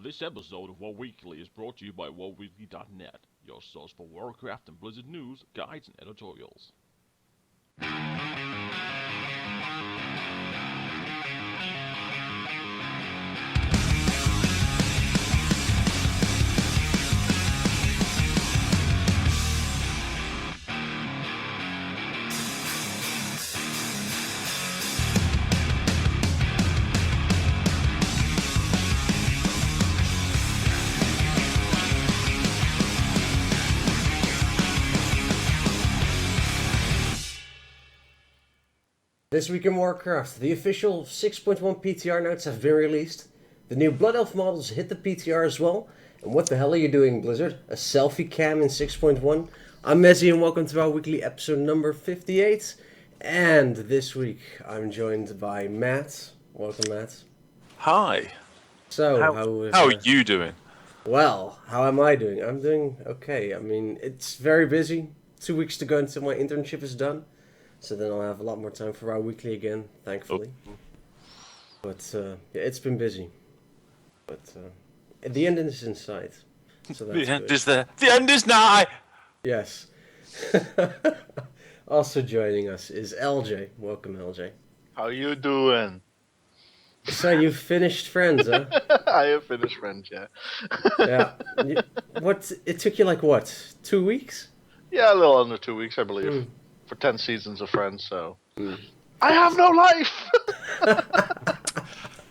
This episode of WoW Weekly is brought to you by WoWweekly.net, your source for Warcraft and Blizzard news, guides, and editorials. This week in Warcraft, the official 6.1 PTR notes have been released. The new Blood Elf models hit the PTR as well. And what the hell are you doing, Blizzard? A selfie cam in 6.1? I'm Mezzy and welcome to our weekly episode number 58. And this week I'm joined by Matt. Welcome, Matt. Hi. So, how are you doing? Well, how am I doing? I'm doing okay. I mean, it's very busy. 2 weeks to go until my internship is done. So then I'll have a lot more time for our weekly again, thankfully. Oh. But yeah, it's been busy. But the end is in sight. So that's the end good. is there. The end is nigh! Yes. Also joining us is LJ. Welcome, LJ. How you doing? So you've finished Friends, huh? I have finished Friends, yeah. Yeah. It took you like what? 2 weeks? Yeah, a little under 2 weeks, I believe. For 10 seasons of Friends, so... I have no life!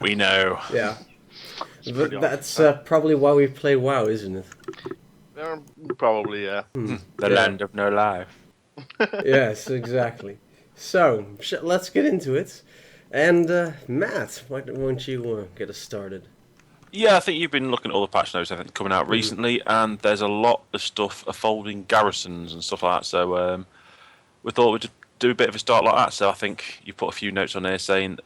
We know. Yeah. But that's probably why we play WoW, isn't it? Probably, yeah. The land of no life. Yes, exactly. So, let's get into it. And, Matt, why don't you get us started? Yeah, I think you've been looking at all the patch notes I think coming out recently, and there's a lot of stuff folding garrisons and stuff like that, so we thought we'd do a bit of a start like that. So I think you put a few notes on here saying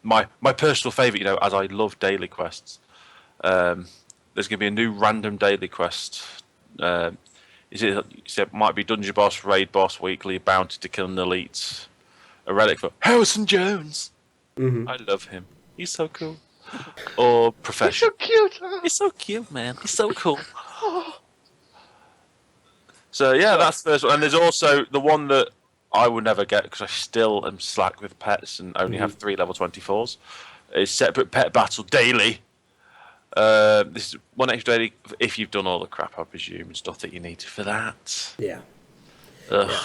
my personal favourite, as I love daily quests. There's going to be a new random daily quest. It might be Dungeon Boss, Raid Boss, Weekly, Bounty to kill an elite, a relic for Harrison Jones. Mm-hmm. I love him. He's so cool. Or Profession. He's so cute! He's so cute, man. He's so cool. So yeah, that's the first one. And there's also the one that I will never get because I still am slack with pets and only have 3 level 24s. Is separate pet battle daily. This is one extra daily if you've done all the crap, I presume, and stuff that you need for that. Yeah. Ugh. Yeah.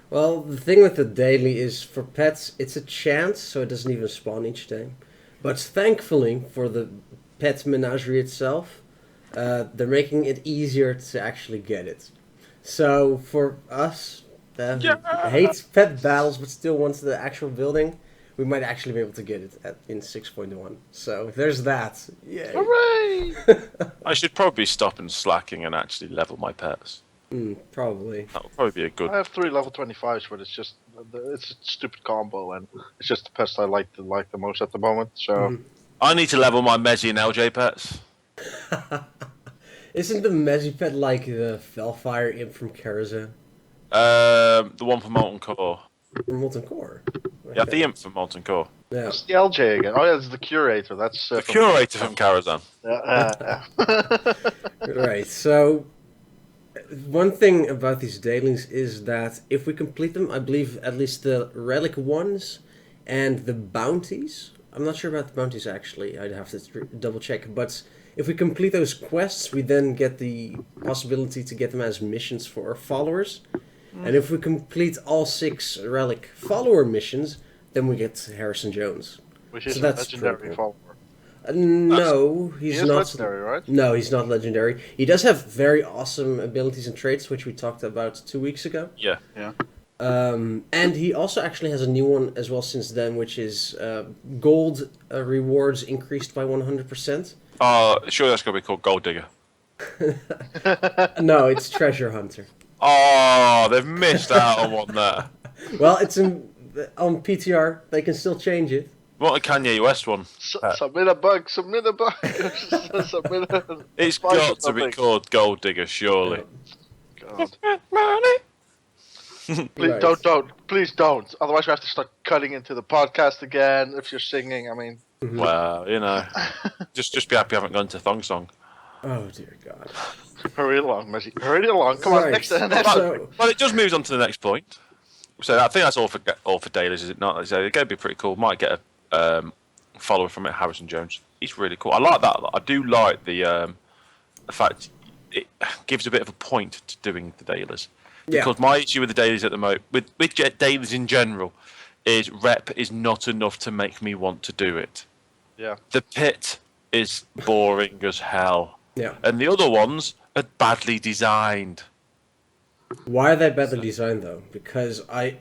Well, the thing with the daily is for pets, it's a chance, so it doesn't even spawn each day. But thankfully, for the pet menagerie itself, they're making it easier to actually get it. So for us, who hates pet battles but still wants the actual building, we might actually be able to get it in 6.1. So there's that. Yay. Hooray! I should probably stop and slacking and actually level my pets. Probably. That would probably be a good... I have 3 level 25s, but it's a stupid combo, and it's just the pest I like the most at the moment, so... I need to level my Mezzy and LJ pets. Isn't the Mezzy pet like the Felfire imp from Garrison? The one from Molten Core. From Molten Core? Okay. Yeah, the imp from Molten Core. Yeah. It's the LJ again. Oh yeah, it's the Curator. That's The Curator from Karazhan. Right, so... One thing about these dailies is that if we complete them, I believe at least the relic ones and the bounties, I'm not sure about the bounties actually, I'd have to double check, but if we complete those quests, we then get the possibility to get them as missions for our followers. And if we complete all 6 relic follower missions, then we get Harrison Jones. Which is So a that's legendary pretty follower. No, he's He is not legendary, right? No, he's not legendary. He does have very awesome abilities and traits, which we talked about 2 weeks ago. Yeah. Yeah. And he also actually has a new one as well since then, which is gold rewards increased by 100%. Sure that's going to be called Gold Digger. No, it's Treasure Hunter. Oh, they've missed out on one there. Well, it's on PTR. They can still change it. What a Kanye West one. Submit a bug. It's got to be called Gold Digger, surely. God. Money. Please don't. Please don't. Otherwise, we have to start cutting into the podcast again. If you're singing, I mean, Well, just be happy I haven't gone to Thong Song. Oh dear God. Hurry along, Messi. Hurry along. Come on, Right. next. So, Well, it just moves on to the next point. So I think that's all for dailies, is it not? So it's going to be pretty cool. Might get a follower from it, Harrison Jones. He's really cool. I like that a lot. I do like the fact it gives a bit of a point to doing the dailies. Because my issue with the dailies at the moment, with dailies in general, is rep is not enough to make me want to do it. Yeah. The pit is boring as hell. yeah. And the other ones are badly designed. Why are they badly designed though? Because I'm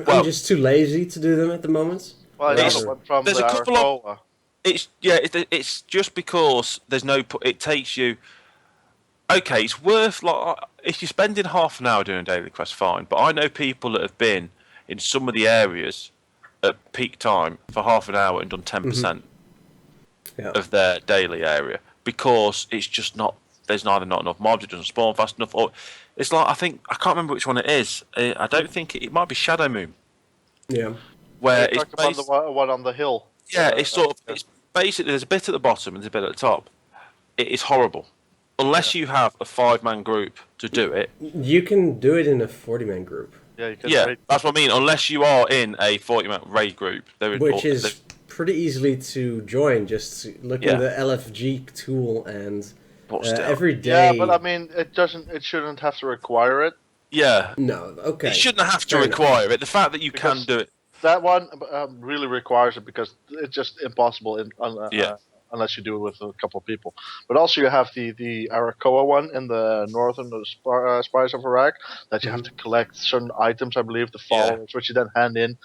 Well- just too lazy to do them at the moment. Well, There's- another one from there's the a couple of- Arakoa. It's just because there's no. It takes you. Okay, it's worth like if you're spending half an hour doing a daily quest, fine. But I know people that have been in some of the areas at peak time for half an hour and done 10% Yeah. of their daily area because it's just not. There's neither not enough mobs, it doesn't spawn fast enough, or it's like I can't remember which one it is. I don't think it might be Shadow Moon, Yeah. where You it's talked about the one on the hill. it's basically there's a bit at the bottom and there's a bit at the top. It is horrible. Unless you have a 5-man group to do it. You can do it in a 40-man group, Yeah, you can Yeah, rate- that's what I mean. Unless you are in a 40-man raid group. which is pretty easily to join. Just look Yeah. in the LFG tool and But still. every day. Yeah, but I mean, it shouldn't have to require it. Yeah. No, okay. It shouldn't have to Fair enough. require it. The fact that you Because- can do it. That one really requires it because it's just impossible Yeah. unless you do it with a couple of people. But also you have the Arakoa one in the northern Spires of Iraq that you have to collect certain items, I believe, the followers, which you then hand in.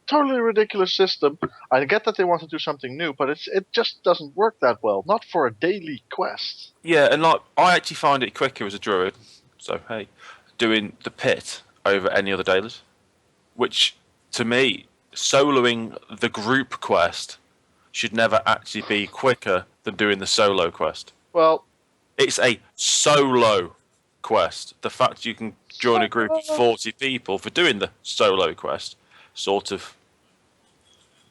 Totally ridiculous system. I get that they want to do something new, but it just doesn't work that well. Not for a daily quest. Yeah, and like I actually find it quicker as a druid. So hey, doing the pit over any other dailies, which to me, soloing the group quest should never actually be quicker than doing the solo quest. Well, It's a solo quest. The fact you can join a group of 40 people for doing the solo quest sort of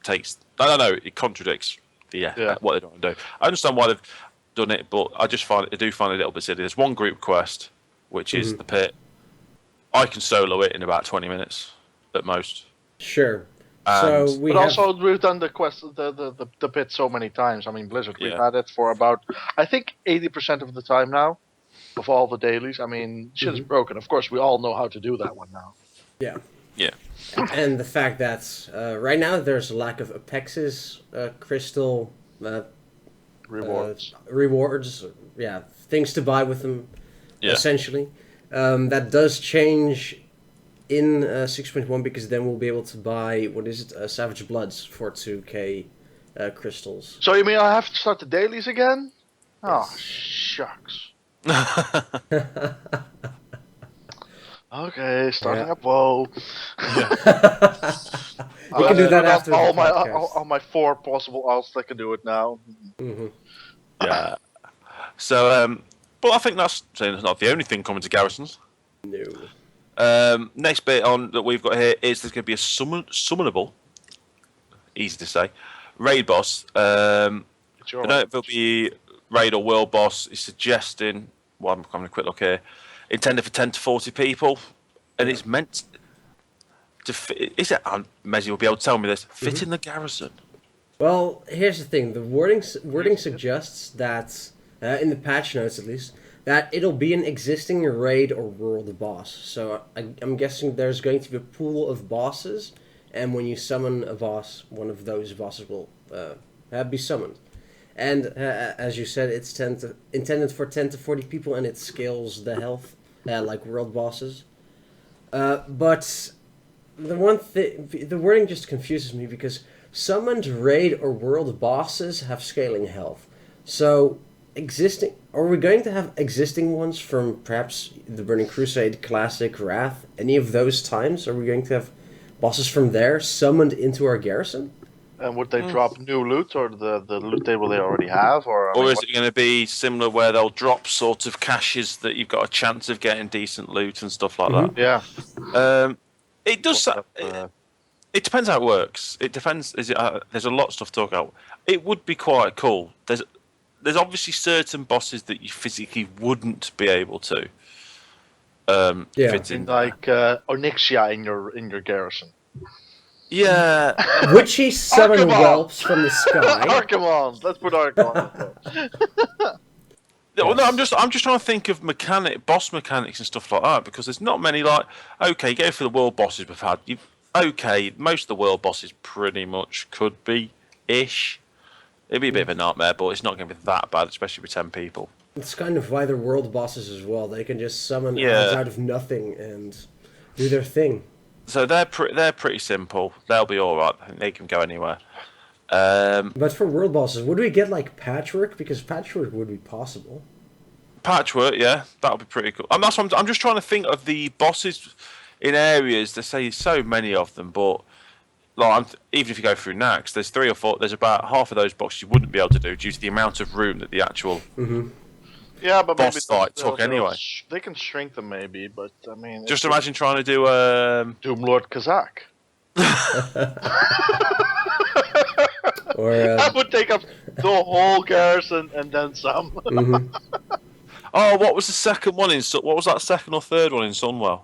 takes. I don't know. It contradicts what they're trying to do. I understand why they've done it, but I do find it a little bit silly. There's one group quest, which is the pit. I can solo it in about 20 minutes at most. Sure. And- So we but have. also we've done the quest, the pit so many times. I mean, Blizzard, we've Yeah. had it for about, I think, 80% of the time now, of all the dailies. I mean, shit is broken. Of course, we all know how to do that one now. Yeah. Yeah. And the fact that right now there's a lack of Apex's crystal Rewards. rewards, yeah, things to buy with them, Yeah. essentially. That does change in 6.1 because then we'll be able to buy, what is it, Savage Bloods for 2k crystals. So you mean I have to start the dailies again? Oh, shucks. Okay, starting Yeah. up WoW. We can do that after all the my podcast. all my 4 possible alts. I can do it now. Yeah. So, but I think that's not the only thing coming to Garrisons. No. Next bit on that we've got here is there's going to be a summonable, easy to say, raid boss. It's I your don't know if it'll be raid or world boss. It's suggesting, well, I'm having a quick look here, intended for 10 to 40 people, and it's meant to fit. Is it? Mezzy will be able to tell me this. Fit in the garrison. Well, here's the thing. The wording suggests that, in the patch notes at least, that it'll be an existing raid or world boss. So I'm guessing there's going to be a pool of bosses, and when you summon a boss, one of those bosses will be summoned. And as you said, it's intended for 10 to 40 people, and it scales the health like world bosses. But the wording just confuses me because summoned raid or world bosses have scaling health. So are we going to have existing ones from perhaps the Burning Crusade, Classic, Wrath, any of those times? Are we going to have bosses from there summoned into our garrison? And would they drop new loot or the loot table they already have, or Or is it going to be similar where they'll drop sort of caches that you've got a chance of getting decent loot and stuff like Yeah, that? It does. It depends how it works. It depends. There's a lot of stuff to talk about. It would be quite cool. There's obviously certain bosses that you physically wouldn't be able to Yeah. fit in. Like Onyxia in your garrison. Yeah, Would she summon Archimon! whelps from the sky? Archimon! Let's put Archimon. Well, no, Yes. I'm just trying to think of boss mechanics and stuff like that because there's not many like. Okay, go for the world bosses we've had. Okay, most of the world bosses pretty much could be ish. It'd be a bit of a nightmare, but it's not going to be that bad, especially with 10 people. It's kind of why they're world bosses as well. They can just summon Yeah. elves out of nothing and do their thing. So they're pretty simple. They'll be all right. I think they can go anywhere. Um, But for world bosses, would we get like patchwork? Because patchwork would be possible. Patchwork, yeah, that'll be pretty cool. And that's what I'm just trying to think of the bosses in areas. They say so many of them, but like even if you go through Nax, there's 3 or 4. There's about half of those bosses you wouldn't be able to do due to the amount of room that the actual Yeah, but boss maybe fight took anyway. They can shrink them maybe, but I mean... Just imagine trying to do Doomlord Kazak. Or That would take up the whole garrison and then some. oh, what was the second one in? What was that second or third one in Sunwell?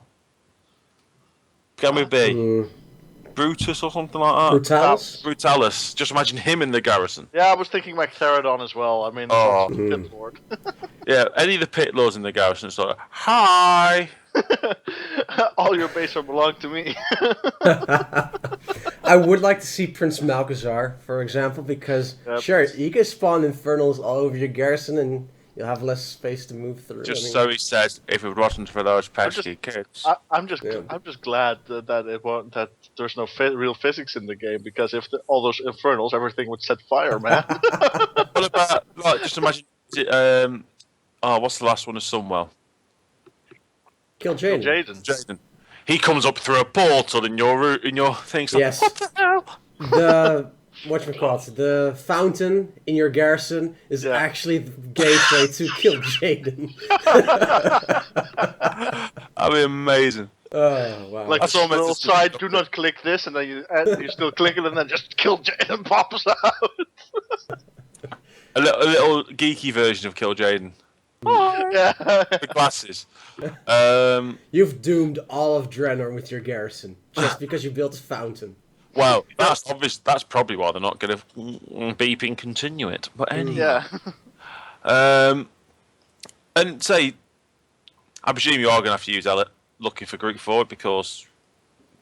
Can we be Brutus or something like that? Brutalis? Brutalis. Just imagine him in the garrison. Yeah, I was thinking like Therodon as well. I mean, Oh. Pit Lord. Yeah, any of the pit lords in the garrison. It's like, hi. All your base belong to me. I would like to see Prince Malchazar, for example, because Yep. sure, you can spawn infernals all over your garrison and you'll have less space to move through. Just so he says, if it wasn't for those pesky just- kids. I'm just glad that it won't that there's no real physics in the game, because if all those infernals, everything would set fire, man. What about, like, just imagine, what's the last one of Sunwell? Kill Jaden. Jaden. Jaden. He comes up through a portal in your thing. So Yes. what the hell? The whatchamacallit, the fountain in your garrison is Yeah. actually the gateway to kill Jaden. That'd be amazing. Oh wow. Like That's a all meant to little stick side, up do there. not click this, and then you still click it, and then just kill Jaden pops out. A little geeky version of Kill Jaden. Yeah. The glasses. You've doomed all of Draenor with your garrison just because you built a fountain. Well, that's obvious. That's probably why they're not going to beep and continue it. But anyway. Yeah. And say, I presume you are going to have to use Elliot looking for Greek forward, because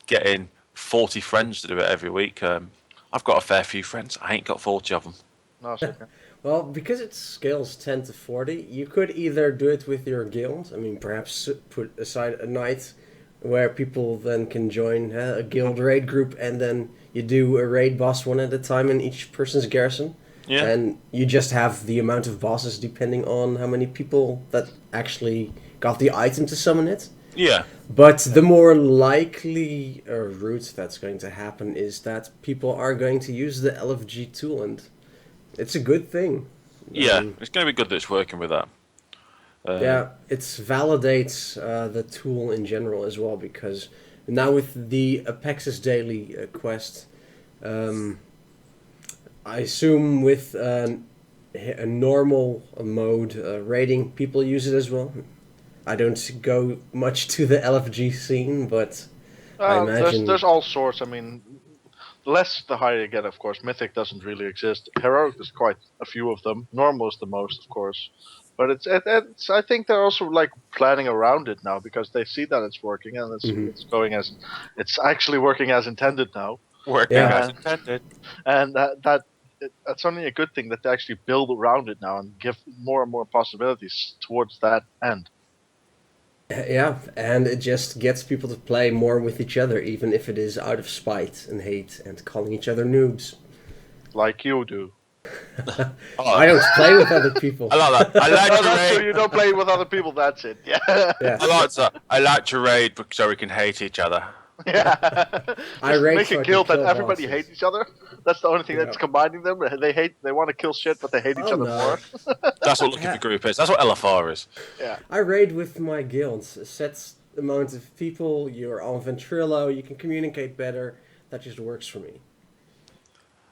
getting 40 friends to do it every week. I've got a fair few friends. I ain't got 40 of them. No, it's okay. Well, because it scales 10 to 40, you could either do it with your guild. I mean, perhaps put aside a night where people then can join a guild raid group, and then you do a raid boss one at a time in each person's garrison. Yeah. And you just have the amount of bosses depending on how many people that actually got the item to summon it. Yeah. But the more likely route that's going to happen is that people are going to use the LFG tool, and it's a good thing. Yeah. It's going to be good that it's working with that. Yeah, it validates the tool in general as well, because now with the Apexis Daily quest, I assume with a normal mode raiding, people use it as well. I don't go much to the LFG scene, but I imagine... There's all sorts. I mean, less the higher you get, of course. Mythic doesn't really exist. Heroic, there's quite a few of them. Normal is the most, of course. But it's I think they're also like planning around it now, because they see that it's working, and it's going as it's actually working as intended now. Working Yeah. as intended. And that's only a good thing that they actually build around it now and give more and more possibilities towards that end. Yeah, and it just gets people to play more with each other, even if it is out of spite and hate and calling each other noobs. Like you do. I don't play with other people. I like that. I like No, to that's true. raid. You don't play with other people. That's it. Yeah. Yeah. I like that. I like to raid so we can hate each other. Yeah. I Just raid make so I a can guild that kill everybody bosses. hates each other. That's the only thing Yeah. that's combining them. They want to kill shit, but they hate each Oh, other no. more. That's what looking for group is. That's what LFR is. Yeah. I raid with my guilds. A set amount of people, you're on Ventrilo, you can communicate better. That just works for me.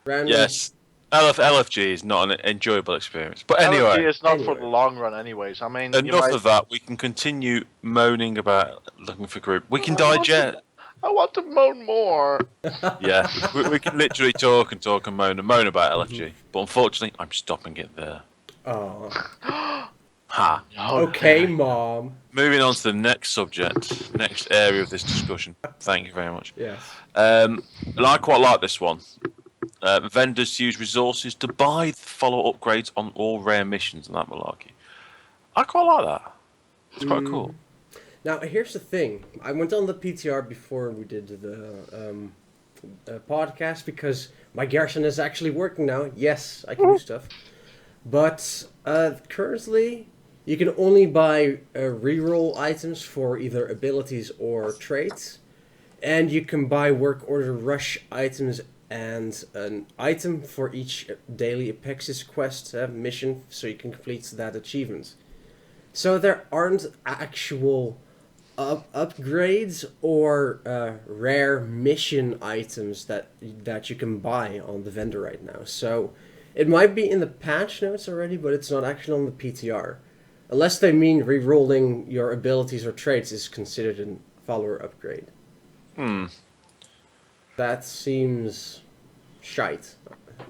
Random. Yes. LFG is not an enjoyable experience. But LFG anyway, is not for the long run, anyways. I mean, you enough might. of that. We can continue moaning about looking for group. We can I want digest. I want to moan more. Yeah, we can literally talk and moan about LFG. But unfortunately, I'm stopping it there. Oh. Ha. Okay, Mom. Moving on to the next subject, next area of this discussion. Thank you very much. Yes. And I quite like this one. Vendors use resources to buy follow upgrades on all rare missions and that malarkey. I quite like that. It's quite cool. Now, here's the thing. I went on the PTR before we did the podcast because my Garrison is actually working now. Yes, I can do stuff. But currently, you can only buy reroll items for either abilities or traits. And you can buy work order rush items and an item for each daily Apexis quest mission so you can complete that achievement. So there aren't actual upgrades or rare mission items that you can buy on the vendor right now. So it might be in the patch notes already, but it's not actually on the PTR. Unless they mean re-rolling your abilities or traits is considered a follower upgrade. That seems shite.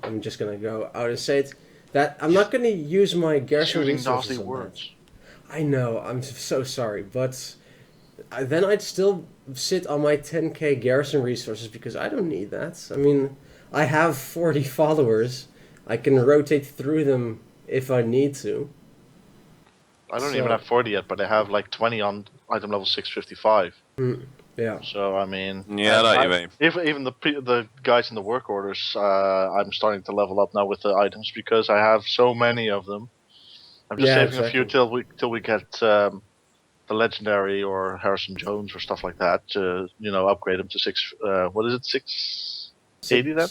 I'm just gonna go out and say it. That I'm not gonna use my Garrison Using resources nasty on words. that. I know, I'm so sorry, but then I'd still sit on my 10k Garrison resources because I don't need that. I mean, I have 40 followers. I can rotate through them if I need to. I don't So- even have 40 yet, but I have like 20 on item level 655. Yeah. So I mean, Yeah, I know what you mean. Even the guys in the work orders, I'm starting to level up now with the items because I have so many of them. I'm just Yeah, saving a few exactly. till we get the legendary or Harrison Jones or stuff like that to upgrade them to what is it 680 then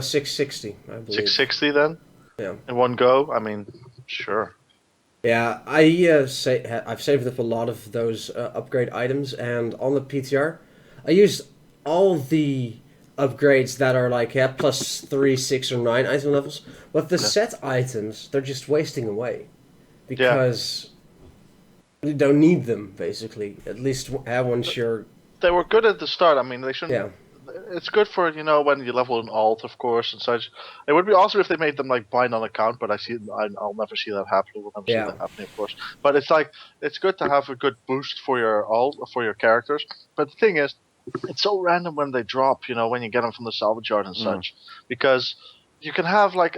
660, I believe. 660 then Yeah. in one go. I mean, sure. Yeah, I've saved up a lot of those upgrade items, and on the PTR, I used all the upgrades that are like plus 3, 6, or 9 item levels. But the set items, they're just wasting away because you don't need them. Basically, at least once you're. They were good at the start. I mean, they shouldn't. Yeah. It's good for when you level an alt, of course, and such. It would be awesome if they made them like bind on account, but I'll never see that happening. We'll never see that happening, of course. But it's good to have a good boost for your alt for your characters. But the thing is, it's so random when they drop. When you get them from the salvage yard and such, because you can have like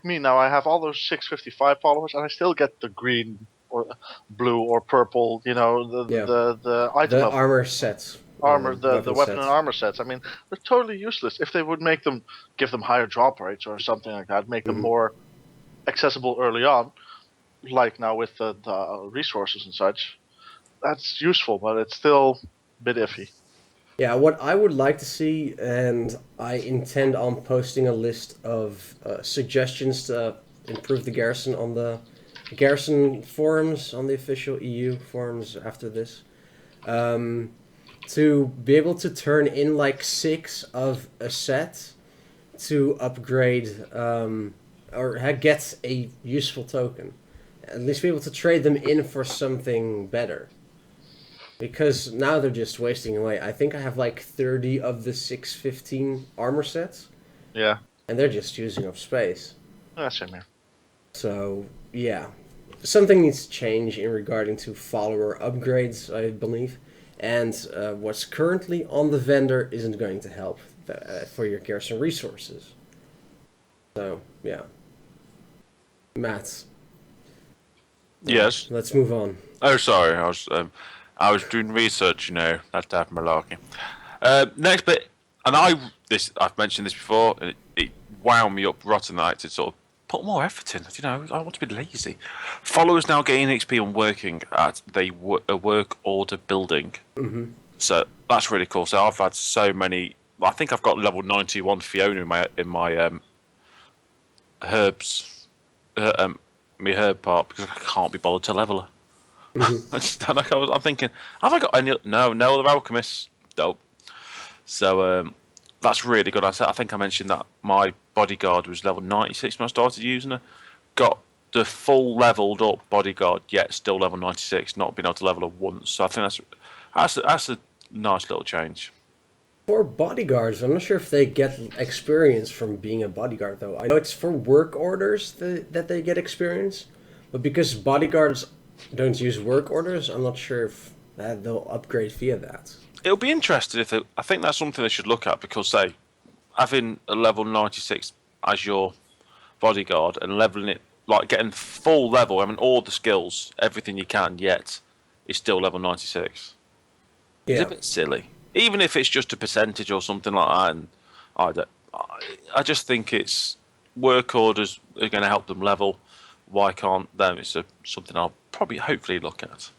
me now. I have all those 655 followers, and I still get the green or blue or purple. The item The level. armor sets. Armor, the weapon sets. and armor sets. I mean, they're totally useless. If they would give them higher drop rates or something like that, make them more accessible early on, like now with the resources and such, that's useful, but it's still a bit iffy. Yeah, what I would like to see, and I intend on posting a list of suggestions to improve the Garrison on the Garrison forums, on the official EU forums after this. To be able to turn in like 6 of a set to upgrade or get a useful token. At least be able to trade them in for something better. Because now they're just wasting away. I think I have like 30 of the 615 armor sets. Yeah. And they're just using up space. Same here. So, yeah. Something needs to change in regarding to follower upgrades, I believe. And what's currently on the vendor isn't going to help for your Garrison resources. So, yeah. Matt. Yes. Let's move on. Oh, sorry. I was doing research. That type of malarkey. Next bit, and I've mentioned this before. And it wound me up rotten that I had to sort of put more effort in. I want to be lazy. Followers now gain XP on working at a work order building. Mm-hmm. So that's really cool. So I've had so many. I think I've got level 91 Fiona in my herbs, my herb part because I can't be bothered to level her. Mm-hmm. I'm thinking, have I got any? No other alchemists. Dope. So That's really good. I think I mentioned that my bodyguard was level 96 when I started using her. Got the full leveled up bodyguard, yet still level 96, not being able to level her once. So I think that's a nice little change. For bodyguards, I'm not sure if they get experience from being a bodyguard, though. I know it's for work orders that they get experience, but because bodyguards don't use work orders, I'm not sure if they'll upgrade via that. It'll be interesting if I think that's something they should look at because, say, having a level 96 as your bodyguard and leveling it, like getting full level, having all the skills, everything you can, yet is still level 96. It's Yeah. a bit silly. Even if it's just a percentage or something like that. And I just think it's work orders are going to help them level. Why can't them? It's something I'll probably hopefully look at.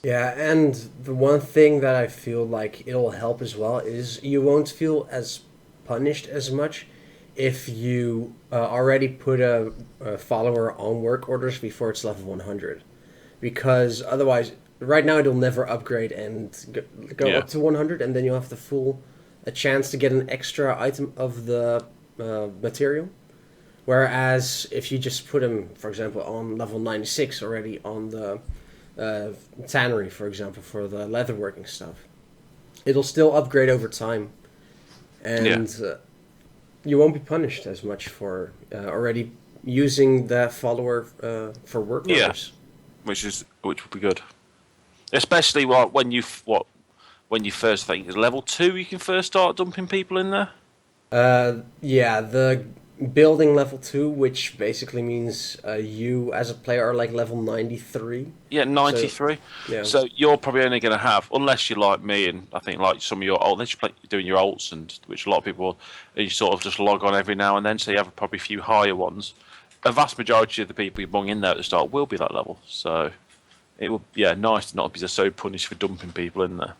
Yeah, and the one thing that I feel like it'll help as well is you won't feel as punished as much if you already put a follower on work orders before it's level 100. Because otherwise, right now it'll never upgrade and go Yeah. up to 100, and then you'll have a chance to get an extra item of the material. Whereas if you just put them, for example, on level 96 already on the tannery, for example, for the leatherworking stuff, it'll still upgrade over time, and you won't be punished as much for already using that follower for work Yeah. orders. Which would be good, especially when you first think is level 2. You can first start dumping people in there. Yeah, the building level 2, which basically means you as a player are like level 93. Yeah, 93. Yeah. So you're probably only going to have, unless you're like me, and I think like some of your unless you're doing your alts, and which a lot of people will, and you sort of just log on every now and then, so you have probably a few higher ones. A vast majority of the people you bung in there at the start will be that level. So it would, nice to not be so punished for dumping people in there.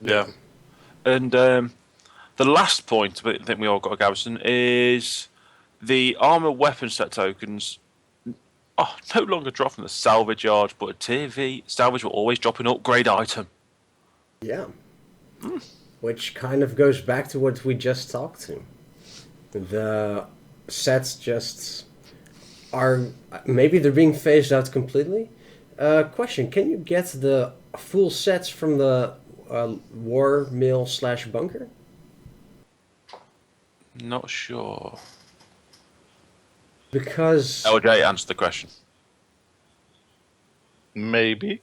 Yeah. And the last point I think we all got a Garrison is the armor weapon set tokens no longer drop from the salvage yard, but a tier V salvage will always drop an upgrade item. Yeah. Which kind of goes back to what we just talked to. The sets just are, maybe they're being phased out completely. Question, can you get the full sets from the war mill / bunker? Not sure. Because LJ, answer the question. Maybe.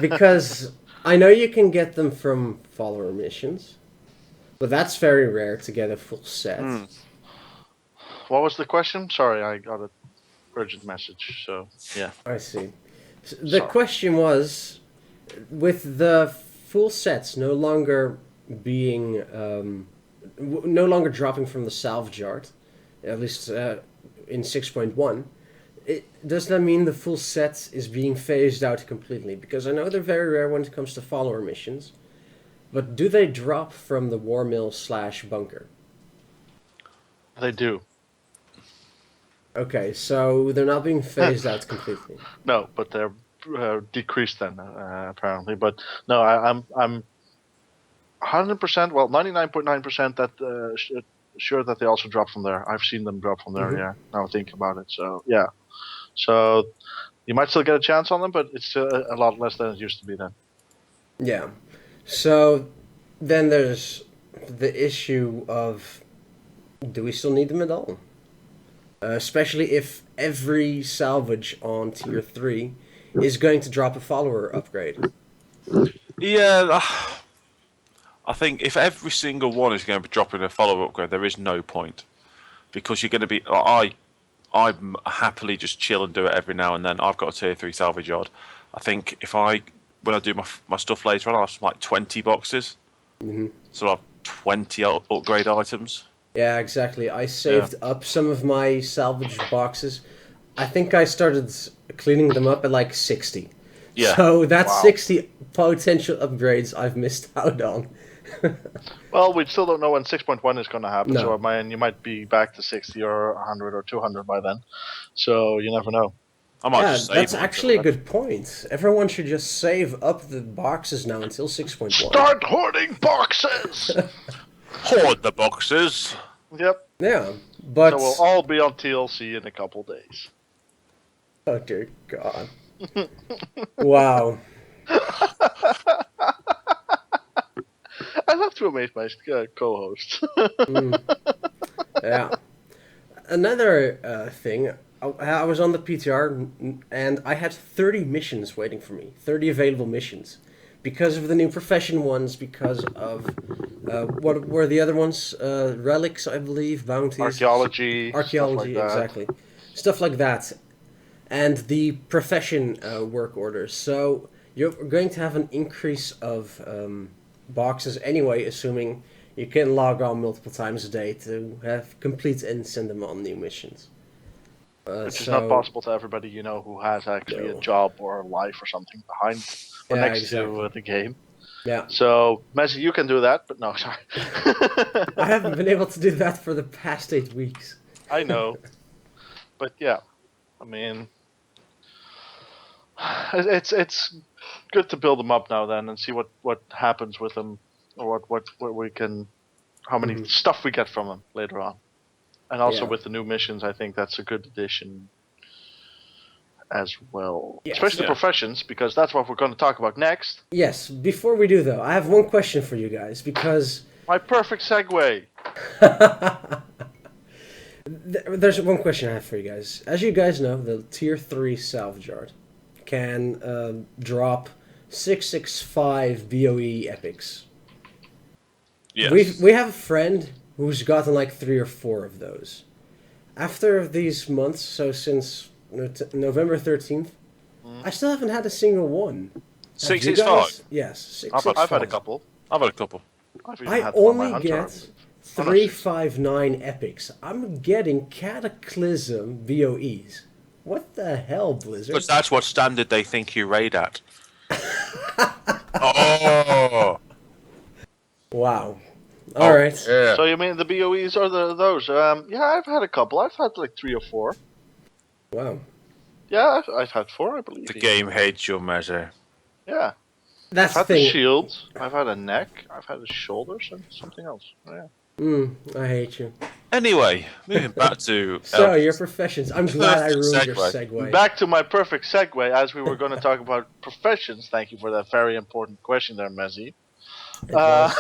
because I know you can get them from follower missions, but that's very rare to get a full set. What was the question? Sorry, I got an urgent message. So yeah. I see. The Sorry. question was, with the full sets no longer being, no longer dropping from the salvage yard, at least in 6.1, does that mean the full set is being phased out completely? Because I know they're very rare when it comes to follower missions, but do they drop from the war mill / bunker? They do. Okay, so they're not being phased out completely. No, but they're decreased then apparently. But no, I'm 100%. Well, 99.9% that sure that they also drop from there. I've seen them drop from there. Mhm. Yeah. Now I think about it. So yeah. So you might still get a chance on them, but it's still a lot less than it used to be then. Yeah. So then there's the issue of, do we still need them at all? Especially if every salvage on tier 3 is going to drop a follower upgrade. Yeah, I think if every single one is going to be dropping a follow upgrade, there is no point because you're going to be. I'm happily just chill and do it every now and then. I've got a tier 3 salvage yard. I think when I do my stuff later on, I'll have like 20 boxes. Mm-hmm. So I'll have 20 upgrade items. Yeah, exactly. I saved up some of my salvage boxes. I think I started cleaning them up at like 60. Yeah. So that's Wow. 60 potential upgrades I've missed out on. Well, we still don't know when 6.1 is going to happen. No. So you might be back to 60 or 100 or 200 by then. So you never know. I might Yeah, just save that's them actually a until good point. Everyone should just save up the boxes now until 6.1. Start hoarding boxes. then. Hoard the boxes. Yep. Yeah, but So we'll all be on TLC in a couple days. oh dear God! Wow. I love to amaze my co-host. Mm, yeah. Another thing, I was on the PTR and I had 30 missions waiting for me, 30 available missions. Because of the new profession ones, because of what were the other ones? Relics, I believe, bounties. Archaeology, Archaeology, stuff like that. exactly. Stuff like that. And the profession work orders. So you're going to have an increase of boxes anyway, assuming you can log on multiple times a day to have complete and send them on new missions. Which is not possible to everybody you know who has actually a No. job or a life or something behind or Yeah, next exactly. to the game. Yeah. So, Messi, you can do that, but no, sorry. I haven't been able to do that for the past 8 weeks. I know. But yeah, I mean, it's good to build them up now then and see what happens with them or what we can, how many Mhm. stuff we get from them later on. And also Yeah. with the new missions, I think that's a good addition as well. Yes. Especially the Yeah. professions, because that's what we're going to talk about next. Yes, before we do though, I have one question for you guys because My perfect segue. there's one question I have for you guys. As you guys know, the tier 3 salvage art can drop 665 BOE epics. Yes. We have a friend who's gotten like 3 or 4 of those. After these months, so since November 13th, I still haven't had a single one. Have you 665. guys? Yes, 665. I've had a couple. I've had a couple. I've even I had one on my only hunter. get Oh, no, 359 epics. I'm getting Cataclysm BOEs. What the hell, Blizzard? Because that's what standard they think you raid at. Oh! Wow. All right. Yeah. So you mean the BOEs are those? Yeah, I've had a couple. I've had like 3 or 4. Wow. Yeah, I've had 4, I believe. The even. game hates your measure. Yeah. That's I've the had the thing. shield. I've had a neck. I've had a shoulders and something else. Yeah. I hate you. Anyway, moving back to So, your professions. I'm glad I ruined your Segue. segue. Back to my perfect segue, as we were going to talk about professions. Thank you for that very important question there, Mezzy. It was.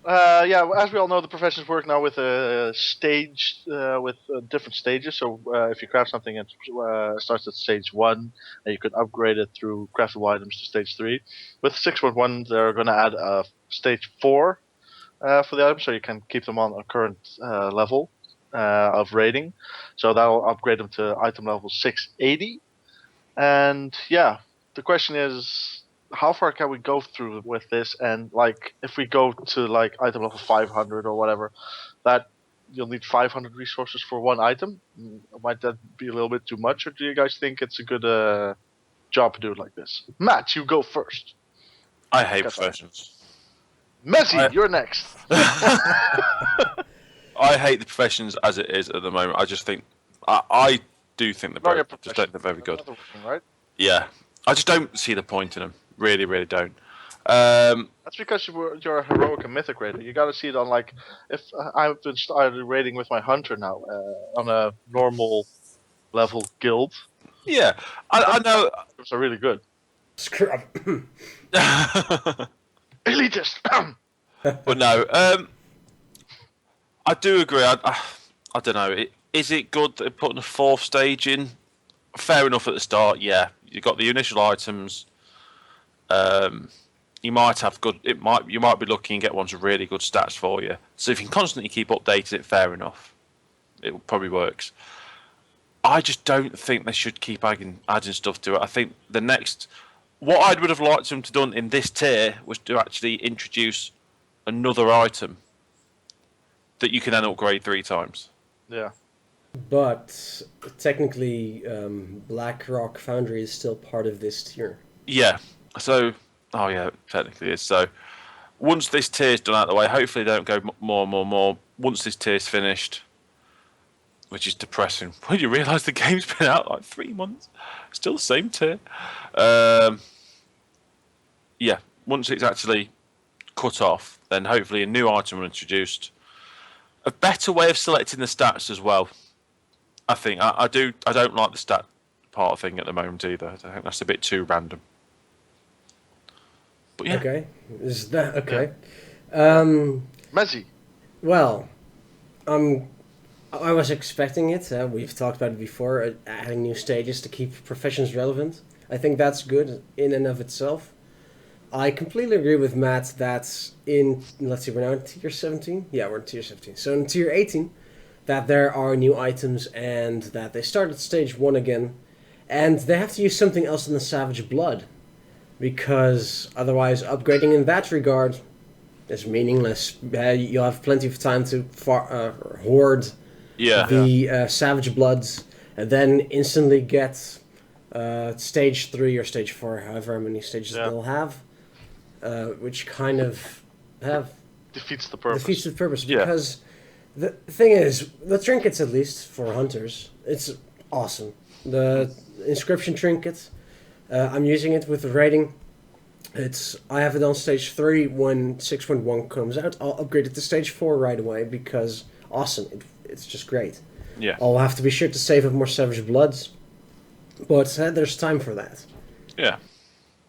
Yeah, as we all know, the professions work now with a stage, with different stages. So if you craft something, it starts at stage 1, and you can upgrade it through craftable items to stage 3. With 6.1, they're going to add a stage 4 for the items, so you can keep them on a current level of rating. So that'll upgrade them to item level 680. And yeah, the question is, how far can we go through with this? And like, if we go to like item level 500 or whatever, that you'll need 500 resources for one item. Might that be a little bit too much, or do you guys think it's a good job to do it like this? Matt, you go first. I hate Got that. professions. Messi, you're next. I hate the professions as it is at the moment. I just think I do think they're Not your very, just don't think they're very good. Another one, right? Yeah, I just don't see the point in them. Really, really don't. That's because you're a heroic and mythic raider. You gotta see it on like, if I've been started raiding with my hunter now on a normal level guild. Yeah, I know. Those are really good. Scrub. Elitist. But no, I do agree. I don't know. Is it good that they're putting a 4th stage in? Fair enough at the start. Yeah, you got the initial items. You might have good. You might be lucky and get ones with really good stats for you. So if you can constantly keep updating it, fair enough. It probably works. I just don't think they should keep adding stuff to it. I think the next, what I would have liked them to done in this tier was to actually introduce another item that you can then upgrade 3 times. Yeah. But technically, BlackRock Foundry is still part of this tier. Yeah. So, oh yeah, technically it is. So, once this tier's done out of the way, hopefully they don't go more and more and more. Once this tier's finished, which is depressing. When you realise the game's been out like 3 months, still the same tier. Yeah, once it's actually cut off, then hopefully a new item will introduced. A better way of selecting the stats as well. I think I don't like the stat part of thing at the moment either. I think that's a bit too random. But yeah, Okay. Is that okay? Mezzy. Well, I was expecting it. We've talked about it before. Adding new stages to keep professions relevant. I think that's good in and of itself. I completely agree with Matt that let's see, we're now in tier 17. Yeah, we're in tier 17. So in tier 18, that there are new items and that they start at stage 1 again, and they have to use something else than the Savage Blood, because otherwise upgrading in that regard is meaningless. You'll have plenty of time to hoard the Savage Bloods, and then instantly get stage 3 or stage 4, however many stages they'll have, which kind of defeats the purpose. Because the thing is, the trinkets, at least for hunters, it's awesome. The inscription trinket, I'm using it with the rating. I have it on stage 3. When 6.1 comes out, I'll upgrade it to stage 4 right away, because awesome, it's just great. Yeah. I'll have to be sure to save up more Savage Bloods, but there's time for that. Yeah.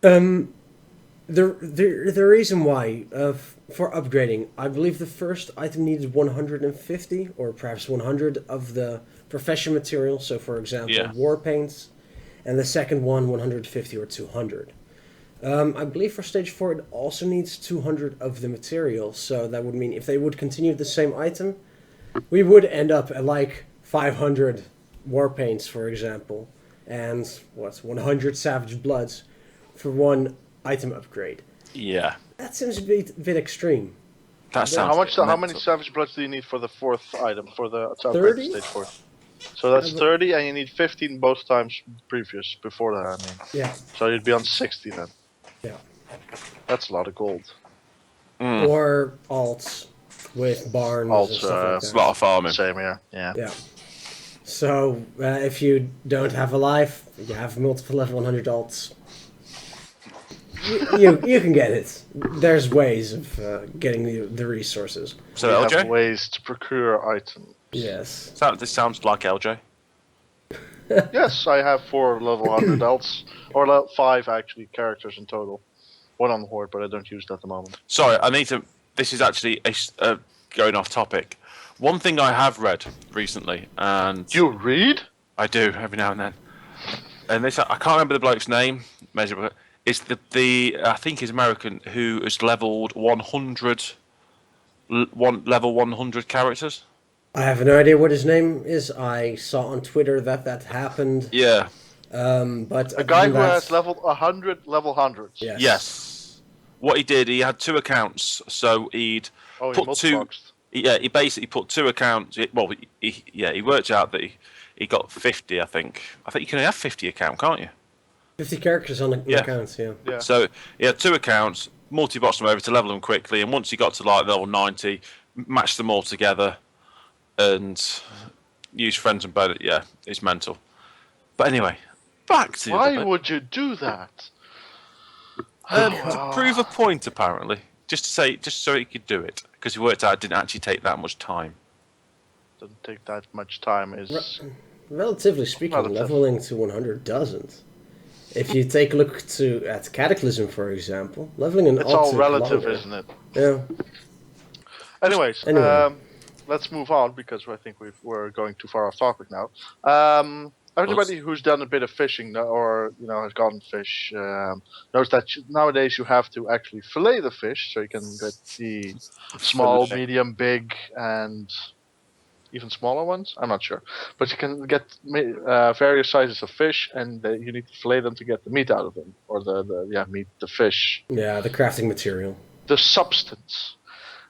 The reason why for upgrading, I believe the first item needed 150 or perhaps 100 of the profession material. So, for example, war paints, and the second one 150 or 200. I believe for stage 4 it also needs 200 of the material. So that would mean if they would continue the same item, we would end up at like 500 war paints, for example, and 100 Savage Bloods for one item upgrade. Yeah. That seems a bit extreme. That sounds How many Savage Bloods do you need for the 4th item, for the upgrade 30? to stage 4? So that's 30, and you need 15 both times before that, I mean. Yeah. So you'd be on 60 then. Yeah. That's a lot of gold. Or alts with barns and stuff like it's a that. lot of farming. Same here, yeah. Yeah. So if you don't have a life, you have multiple level 100 alts. You can get it. There's ways of getting the resources. So You LJ? have ways to procure items. Yes. This sounds like LJ. Yes, I have 4 level 100 alts. Or 5 actually, characters in total. 1 on the horde, but I don't use that at the moment. Sorry, I need to. This is actually going off topic. One thing I have read recently, and You read? I do every now and then, and this I can't remember the bloke's name. It's the I think he's American who has leveled 100 level 100 characters. I have no idea what his name is. I saw on Twitter that happened. Yeah. But A guy who has leveled 100 level 100s. Yes. Yes. What he did, he had 2 accounts, so he'd Oh, he put 2. multi-boxed. Yeah, he basically put 2 accounts. Well, he worked out that he got 50. I think you can only have 50 account, can't you? 50 characters on the accounts, yeah. Yeah. So he had 2 accounts, multi-boxed them over to level them quickly, and once he got to like level 90, matched them all together, and used friends and both. Yeah, it's mental. But anyway, back to Why would you do that? to prove a point, apparently, just so he could do it, because he worked out it didn't actually take that much time. Doesn't take that much time. Is Relatively speaking, leveling to 100 doesn't. If you take a look at Cataclysm, for example, leveling an it's alt all took relative, longer. isn't it? Yeah. Anyways, Anyway. let's move on because I think we're going too far off topic now. Everybody who's done a bit of fishing or has gotten fish knows that nowadays you have to actually fillet the fish so you can get the small, medium, big, and even smaller ones. I'm not sure, but you can get various sizes of fish, and you need to fillet them to get the meat out of them, or the fish. Yeah, the crafting material. The substance.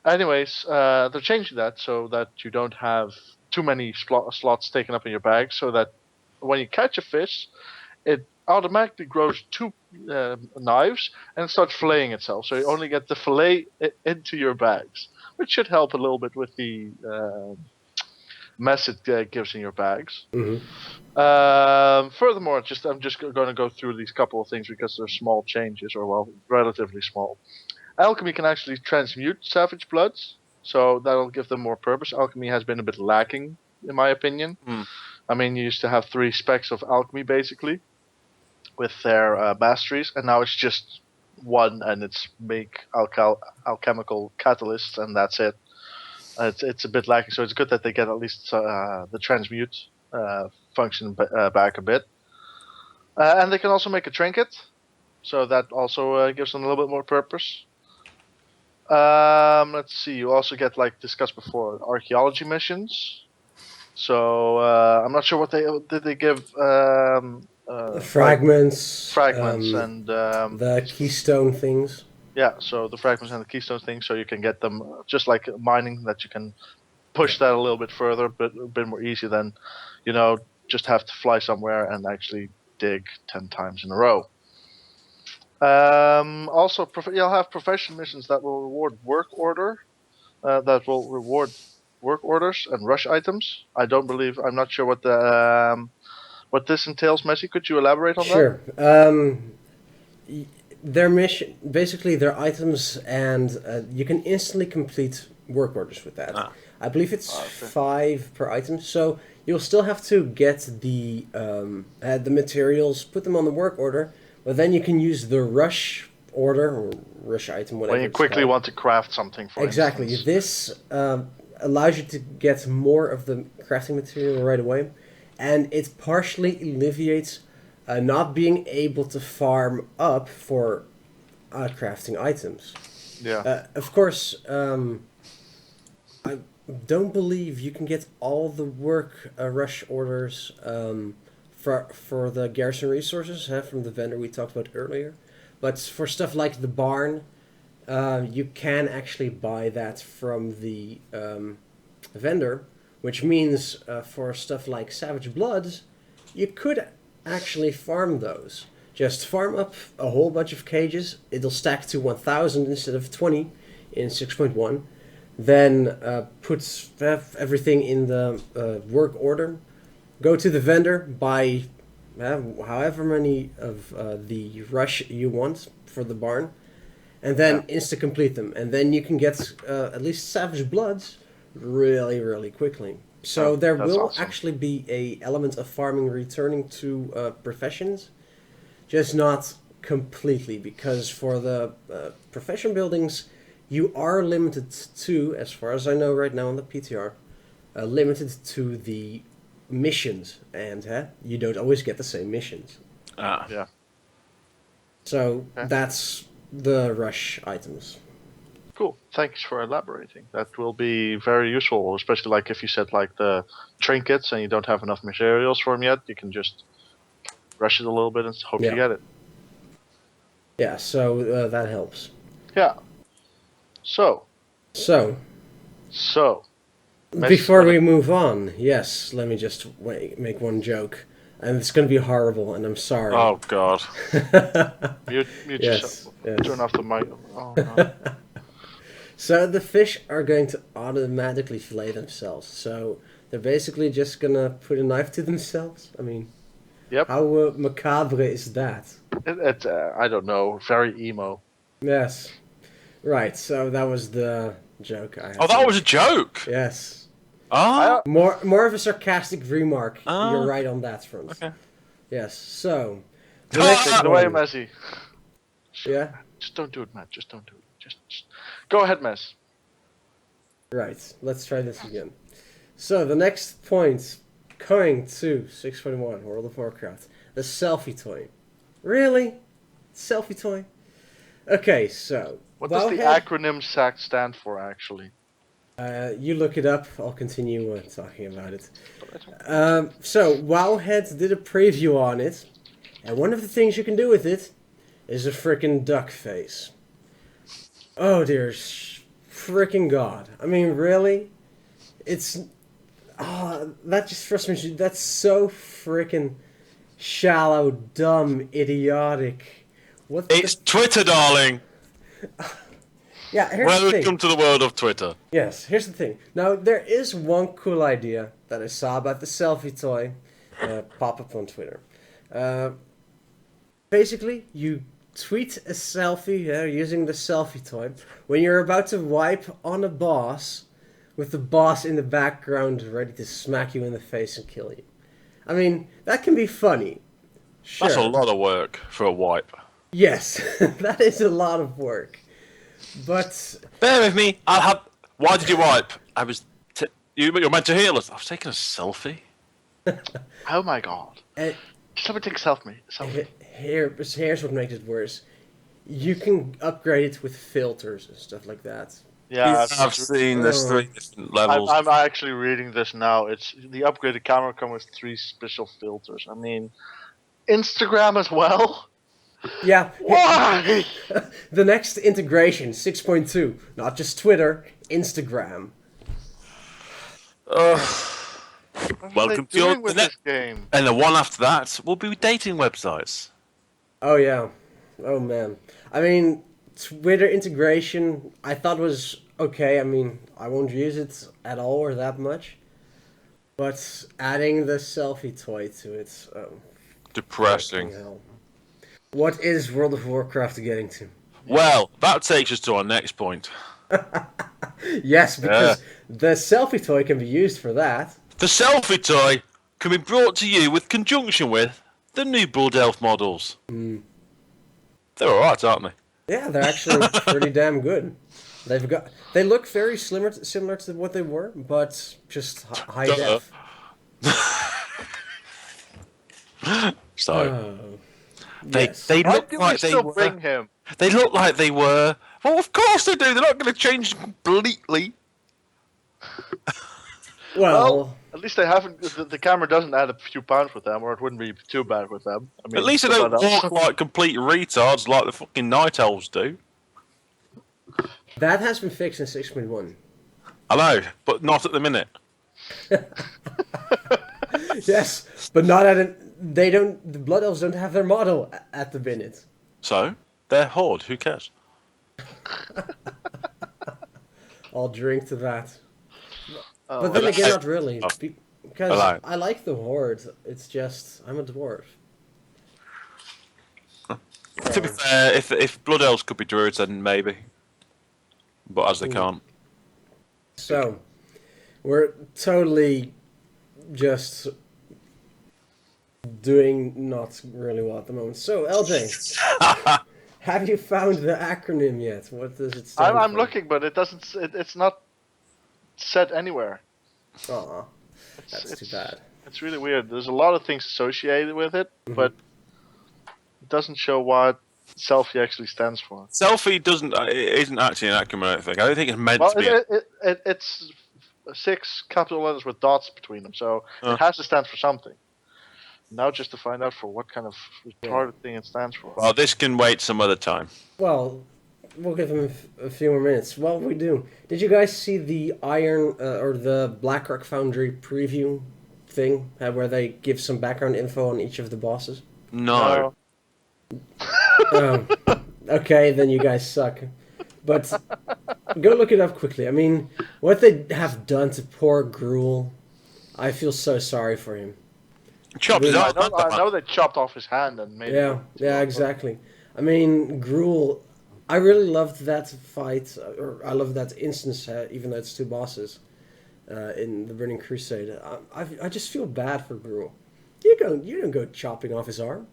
Anyways, they're changing that so that you don't have too many slots taken up in your bag, so that when you catch a fish, it automatically grows 2 knives and starts filleting itself. So you only get the fillet into your bags, which should help a little bit with the mess it gives in your bags. Mhm. Furthermore, I'm just going to go through these couple of things because they're small changes, or well, relatively small. Alchemy can actually transmute savage bloods, so that'll give them more purpose. Alchemy has been a bit lacking, in my opinion. Hmm. I mean, you used to have 3 specs of alchemy basically with their masteries, and now it's just 1, and it's make alchemical catalysts, and that's it. It's a bit lacking, so it's good that they get at least the transmute function back a bit. And they can also make a trinket, so that also gives them a little bit more purpose. Let's see. You also get, like discussed before, archaeology missions. So I'm not sure what they give. Fragments. Fragments and the keystone things. yeah. So the fragments and the keystone thing. So you can get them just like mining, that you can push that a little bit further, but a bit more easy than, just have to fly somewhere and actually dig 10 times in a row. Also, you'll have profession missions that will reward work orders and rush items. I'm not sure what this entails. Messi, could you elaborate on that? Sure. Their mission, basically, their items, and you can instantly complete work orders with that. I believe it's Okay. 5 per item, so you'll still have to get the materials, put them on the work order, but then you can use the rush order or rush item, whatever. When you it's quickly called. want to craft something, for Exactly. instance. This allows you to get more of the crafting material right away, and it partially alleviates not being able to farm up for crafting items. Yeah. Of course, I don't believe you can get all the work rush orders for the Garrison resources from the vendor we talked about earlier. But for stuff like the barn, you can actually buy that from the vendor, which means for stuff like Savage Bloods, you could actually farm those. Just farm up a whole bunch of cages. It'll stack to 1,000 instead of 20 in 6.1. Then put everything in the work order. Go to the vendor, buy however many of the rush you want for the barn, and then insta-complete them. And then you can get at least Savage Bloods really, really quickly. So there that's will awesome. actually be a element of farming returning to professions, just not completely, because for the profession buildings, you are limited to, as far as I know right now on the PTR, limited to the missions, and you don't always get the same missions. Yeah. So Okay. that's the rush items. Cool. Thanks for elaborating. That will be very useful, especially like if you said like the trinkets and you don't have enough materials for them yet. You can just rush it a little bit and hope you Yeah. get it. Yeah, so that helps. Yeah. So. So, Messi, before what- we move on, yes, let me just make one joke. And it's going to be horrible, and I'm sorry. Oh God. Mute Yes, yourself. yes. Turn off the mic. Oh no. So the fish are going to automatically fillet themselves. So they're basically just going to put a knife to themselves. I mean, Yep. how macabre is that? It I don't know. Very emo. Yes. Right, so that was the joke I had. Oh, that was a joke. Yes. Ah. More of a sarcastic remark. Ah. You're right on that front. Okay. Yes, so... the Ah! next Take it away, one. Messi. Yeah? Just don't do it, Matt. Just don't do it. Just go ahead, Mess. Right, let's try this again. So, the next point, coming to 6.1, World of Warcraft. The selfie toy. Really? Selfie toy? Okay, so... What does the Wowhead- acronym SAC stand for, actually? you look it up, I'll continue talking about it. So, Wowhead did a preview on it, and one of the things you can do with it is a frickin' duck face. Oh dear frickin' god. I mean, really? It's... that just frustrates me. That's so frickin' shallow, dumb, idiotic. What the... It's Twitter, darling. Yeah, here's the thing. Welcome to the world of Twitter. Yes, here's the thing. Now, there is one cool idea that I saw about the selfie toy pop up on Twitter. Basically, you tweet a selfie using the selfie toy when you're about to wipe on a boss, with the boss in the background ready to smack you in the face and kill you. I mean, that can be funny. Sure. That's a lot of work for a wipe. Yes, that is a lot of work. But Bear with me. I'll have. Why did you wipe? I was. You were meant to heal us. I was taking a selfie. Oh my god. Just let me take a selfie. Here's what makes it worse. You can upgrade it with filters and stuff like that. Yeah, I've seen there's 3 different levels. I'm actually reading this now. It's the upgraded camera comes with 3 special filters. I mean, Instagram as well. Yeah. Why? The next integration, 6.2, not just Twitter, Instagram. Welcome to doing with the this game. And the one after that will be dating websites. Oh yeah. Oh man. I mean, Twitter integration I thought was okay. I mean, I won't use it at all or that much. But adding the selfie toy to it, Depressing. fucking hell. What is World of Warcraft getting to? Well, that takes us to our next point. Yes, because the selfie toy can be used for that. The selfie toy can be brought to you with conjunction with the new Blood Elf models. They're alright, aren't they? Yeah, they're actually pretty damn good. They look very similar to what they were, but just high def. So Yes. they Why look do we like they still were. bring him? They look like they were. Well, of course they do. They're not going to change completely. Well, At least they haven't. The camera doesn't add a few pounds with them, or it wouldn't be too bad with them. I mean, At least they don't Blood Elves. walk like complete retards like the fucking night elves do. that has been fixed in 6.1. I know, but not at the minute. Yes, but not at a. They don't. The Blood Elves don't have their model at the minute. So they're Horde. Who cares? I'll drink to that. Oh, But then well, again, not really, oh, because hello. I like the Horde. It's just I'm a dwarf. To be fair, if Blood Elves could be druids, then maybe. But as they can't. So, we're totally just doing not really well at the moment. So, LJ, have you found the acronym yet? What does it stand I'm for? looking, but it doesn't. It's not set anywhere. Aw, that's too bad. It's really weird. There's a lot of things associated with it, Mm-hmm. but it doesn't show what selfie actually stands for. Selfie isn't actually an acronym, I don't think. I don't think it's meant Well, to be. it's 6 capital letters with dots between them, so Huh. it has to stand for something. Now, just to find out for what kind of retarded thing it stands for. Well, this can wait some other time. Well, we'll give him a few more minutes. While we do, did you guys see the Iron or the Blackrock Foundry preview thing where they give some background info on each of the bosses? No. Oh, okay, then you guys suck. But go look it up quickly. I mean, what they have done to poor Gruul, I feel so sorry for him. Chopped it I off. know they chopped off his hand and made Yeah, it. yeah, exactly. I mean, Gruul, I really loved that fight, or I love that instance, even though it's 2 bosses in the Burning Crusade. I just feel bad for Gruul. You don't go chopping off his arm.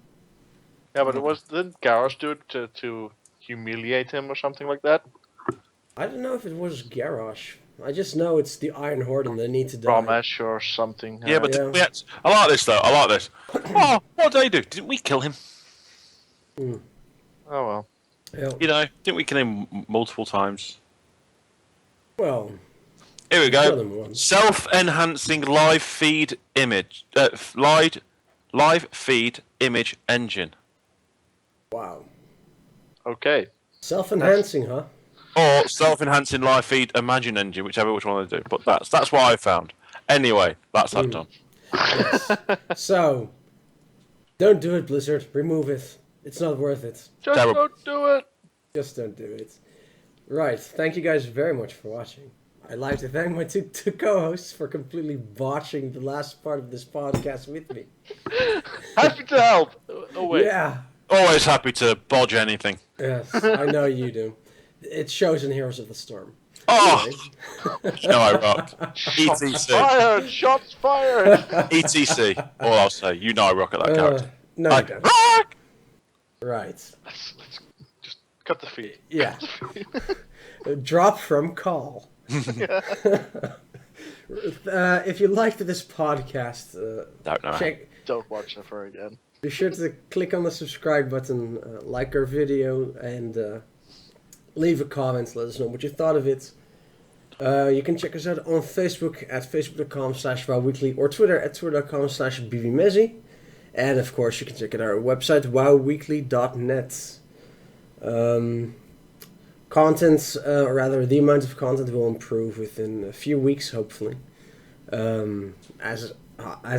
Yeah, but didn't Garrus do it to humiliate him or something like that? I don't know if it was Garrosh. I just know it's the Iron Horde and they need to die. Ramesh or something. Yeah, but Yeah. I like this though. I like this. Oh, what did they do? Didn't we kill him? Oh well. Yeah. You know, didn't we kill him multiple times? Well, Here we kill go. him once. Self-enhancing live feed image, live feed image engine, Wow. Okay. Self-enhancing, huh? or self-enhancing live feed imagine engine, which one they do. But that's what I found. Anyway, that's that done. Yes. So, don't do it, Blizzard. Remove it. It's not worth it. Just Terrible. don't do it. Just don't do it. Right. Thank you guys very much for watching. I'd like to thank my two co-hosts for completely botching the last part of this podcast with me. Happy to help. Oh wait. Yeah. Always happy to bodge anything. Yes, I know you do. It shows in Heroes of the Storm. Oh, Anyway. you know I rock. Shots ETC. fired! Shots fired! ETC. All I'll say, you know I rock at that character. No, I you don't. rock! Right. Let's just cut the feed. Yeah. Drop from call. If you liked this podcast, Don't know. Don't watch ever again. be sure to click on the subscribe button, like our video, and leave a comment. Let us know what you thought of it. You can check us out on Facebook at facebook.com/wowweekly or Twitter at twitter.com/bbmezzy. And of course, you can check out our website, wowweekly.net. Content, or rather, the amount of content will improve within a few weeks, hopefully. As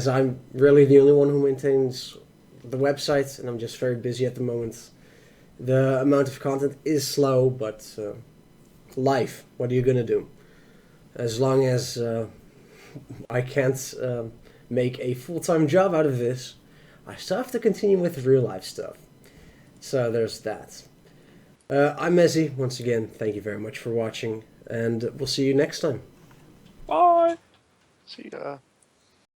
I'm really the only one who maintains the website, and I'm just very busy at the moment. The amount of content is slow, but life. What are you gonna do? As long as I can't make a full-time job out of this, I still have to continue with real life stuff. So there's that. I'm Mezzy. Once again, thank you very much for watching, and we'll see you next time. Bye. See ya.